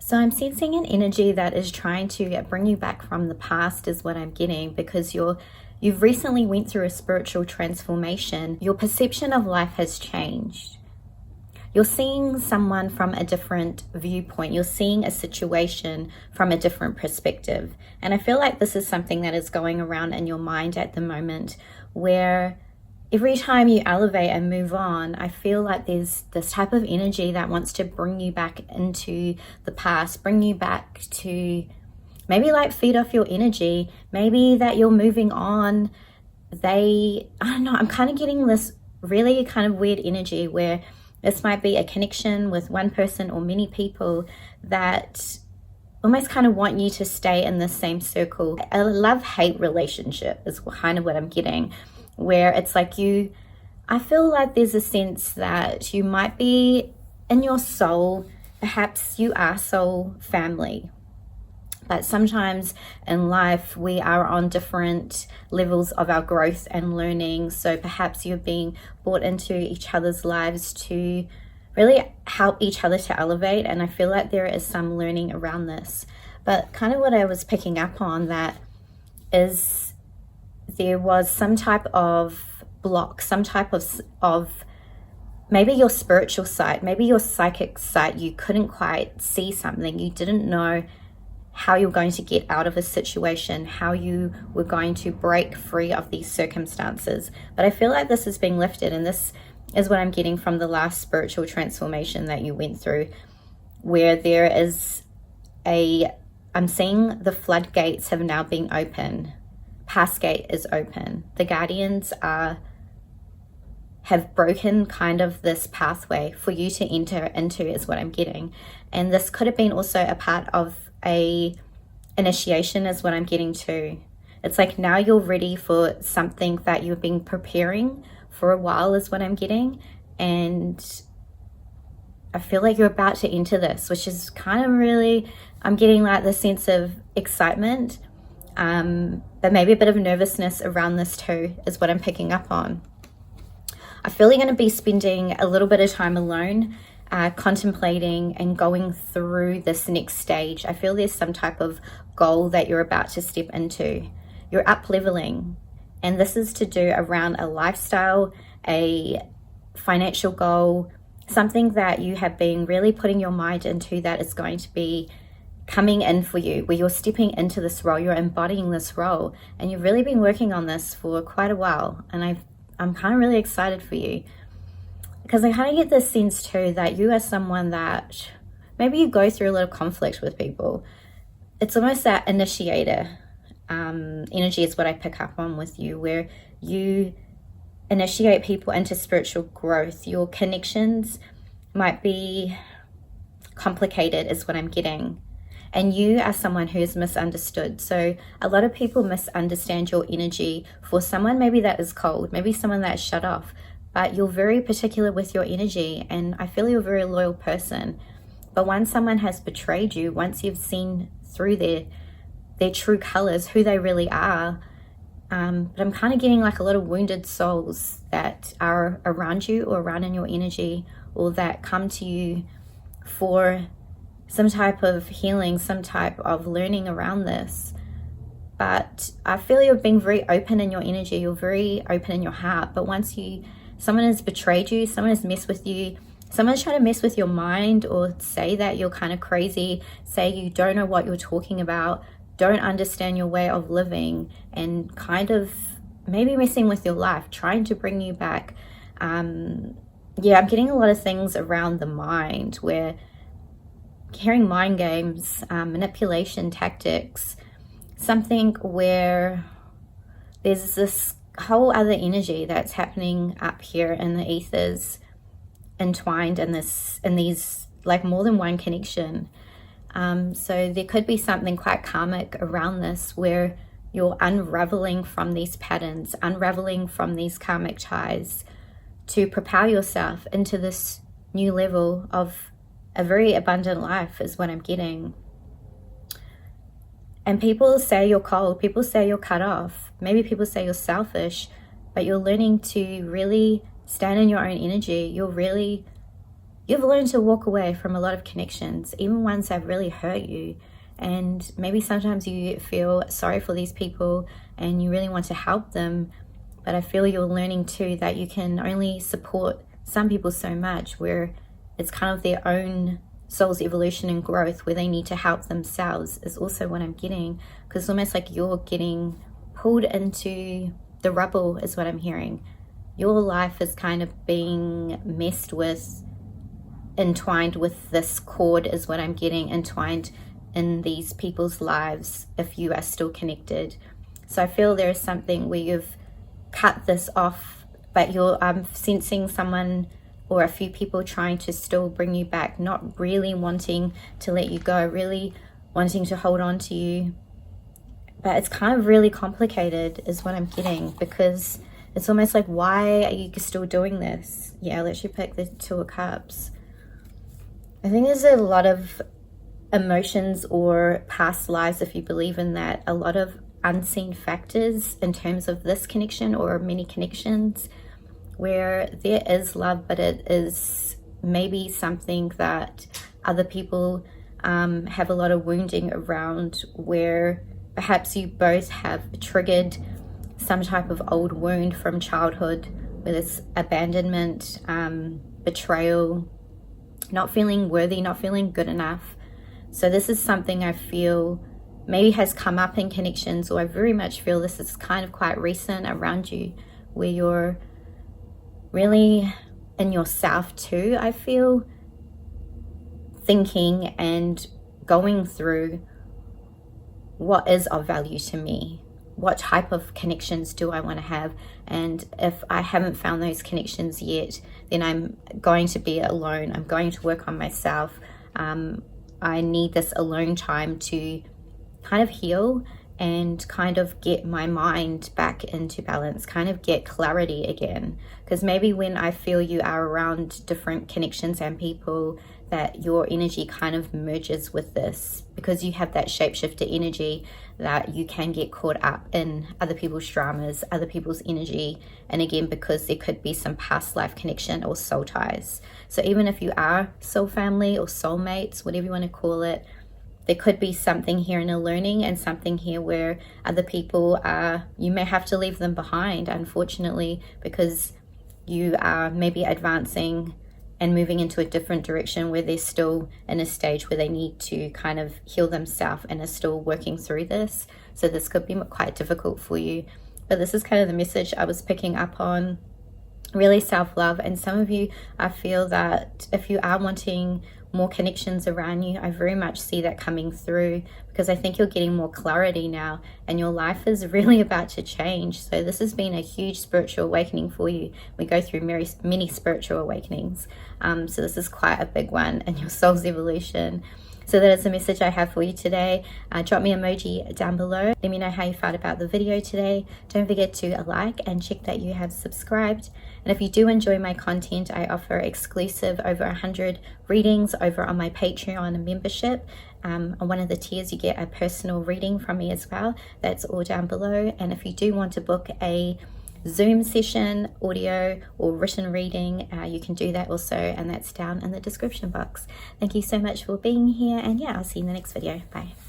So I'm sensing an energy that is trying to bring you back from the past is what I'm getting, because you've recently went through a spiritual transformation. Your perception of life has changed. You're seeing someone from a different viewpoint. You're seeing a situation from a different perspective. And I feel like this is something that is going around in your mind at the moment, where every time you elevate and move on, I feel like there's this type of energy that wants to bring you back into the past, bring you back to maybe like feed off your energy, maybe that you're moving on. I don't know, I'm kind of getting this really kind of weird energy where this might be a connection with one person or many people that almost kind of want you to stay in the same circle. A love-hate relationship is kind of what I'm getting, where it's like I feel like there's a sense that you might be in your soul, perhaps you are soul family. But sometimes in life, we are on different levels of our growth and learning. So perhaps you're being brought into each other's lives to really help each other to elevate. And I feel like there is some learning around this. But kind of what I was picking up on that is there was some type of block, some type of maybe your spiritual side, maybe your psychic side. You couldn't quite see something. You didn't know how you're going to get out of a situation, how you were going to break free of these circumstances. But I feel like this is being lifted, and this is what I'm getting from the last spiritual transformation that you went through, where there is I'm seeing the floodgates have now been open. Past gate is open. The guardians have broken kind of this pathway for you to enter into, is what I'm getting. And this could have been also a part of a initiation, is what I'm getting to. It's like now you're ready for something that you've been preparing for a while, is what I'm getting. And I feel like you're about to enter this, which is kind of really, I'm getting like the sense of excitement, but maybe a bit of nervousness around this too, is what I'm picking up on. I feel you're going to be spending a little bit of time alone, contemplating and going through this next stage. I feel there's some type of goal that you're about to step into. You're up leveling, and this is to do around a lifestyle, a financial goal, something that you have been really putting your mind into that is going to be coming in for you, where you're stepping into this role, you're embodying this role, and you've really been working on this for quite a while. And I'm kind of really excited for you, because I kind of get this sense too that you are someone that maybe you go through a little conflict with people. It's almost that initiator energy is what I pick up on with you, where you initiate people into spiritual growth. Your connections might be complicated, is what I'm getting. And you are someone who is misunderstood. So a lot of people misunderstand your energy for someone maybe that is cold, maybe someone that is shut off. But you're very particular with your energy, and I feel you're a very loyal person. But once someone has betrayed you, once you've seen through their true colors, who they really are, but I'm kind of getting like a lot of wounded souls that are around you or around in your energy, or that come to you for some type of healing, some type of learning around this. But I feel you're being very open in your energy, you're very open in your heart. But once someone has betrayed you, someone has messed with you, someone's trying to mess with your mind, or say that you're kind of crazy, say you don't know what you're talking about, don't understand your way of living, and kind of maybe messing with your life, trying to bring you back. I'm getting a lot of things around the mind, where hearing mind games, manipulation tactics, something where there's this whole other energy that's happening up here in the ethers, entwined in these like more than one connection. So there could be something quite karmic around this, where you're unraveling from these patterns, unraveling from these karmic ties, to propel yourself into this new level of a very abundant life, is what I'm getting. And people say you're cold, people say you're cut off, maybe people say you're selfish, but you're learning to really stand in your own energy. You're you've learned to walk away from a lot of connections, even ones that really hurt you. And maybe sometimes you feel sorry for these people and you really want to help them. But I feel you're learning too that you can only support some people so much, where it's kind of their own soul's evolution and growth, where they need to help themselves, is also what I'm getting. Because it's almost like you're getting pulled into the rubble, is what I'm hearing. Your life is kind of being messed with, entwined with this cord, is what I'm getting, entwined in these people's lives if you are still connected. So I feel there is something where you've cut this off, but I'm sensing someone or a few people trying to still bring you back, not really wanting to let you go, really wanting to hold on to you. But it's kind of really complicated is what I'm getting, because it's almost like, why are you still doing this? Yeah, let's you pick the Two of Cups. I think there's a lot of emotions or past lives, if you believe in that, a lot of unseen factors in terms of this connection or many connections, where there is love, but it is maybe something that other people have a lot of wounding around, where perhaps you both have triggered some type of old wound from childhood, whether it's abandonment, betrayal, not feeling worthy, not feeling good enough. So this is something I feel maybe has come up in connections, or I very much feel this is kind of quite recent around you, where you're really in yourself too. I feel thinking and going through, what is of value to me? What type of connections do I want to have? And if I haven't found those connections yet, then I'm going to be alone. I'm going to work on myself. I need this alone time to kind of heal and kind of get my mind back into balance, kind of get clarity again. Because maybe when I feel you are around different connections and people, that your energy kind of merges with this, because you have that shapeshifter energy, that you can get caught up in other people's dramas, other people's energy. And again, because there could be some past life connection or soul ties. So even if you are soul family or soulmates, whatever you want to call it, there could be something here in a learning, and something here where other people are, you may have to leave them behind, unfortunately, because you are maybe advancing and moving into a different direction, where they're still in a stage where they need to kind of heal themselves and are still working through this. So this could be quite difficult for you. But this is kind of the message I was picking up on. Really self-love. And some of you, I feel that if you are wanting more connections around you, I very much see that coming through, because I think you're getting more clarity now, and your life is really about to change. So this has been a huge spiritual awakening for you. We go through many spiritual awakenings, so this is quite a big one in your soul's evolution. So that is the message I have for you today. Drop me an emoji down below. Let me know how you felt about the video today. Don't forget to like and check that you have subscribed. And if you do enjoy my content, I offer exclusive over 100 readings over on my Patreon membership. On one of the tiers, you get a personal reading from me as well. That's all down below. And if you do want to book a Zoom session, audio or written reading, you can do that also, and that's down in the description box. Thank you so much for being here, and yeah, I'll see you in the next video. Bye.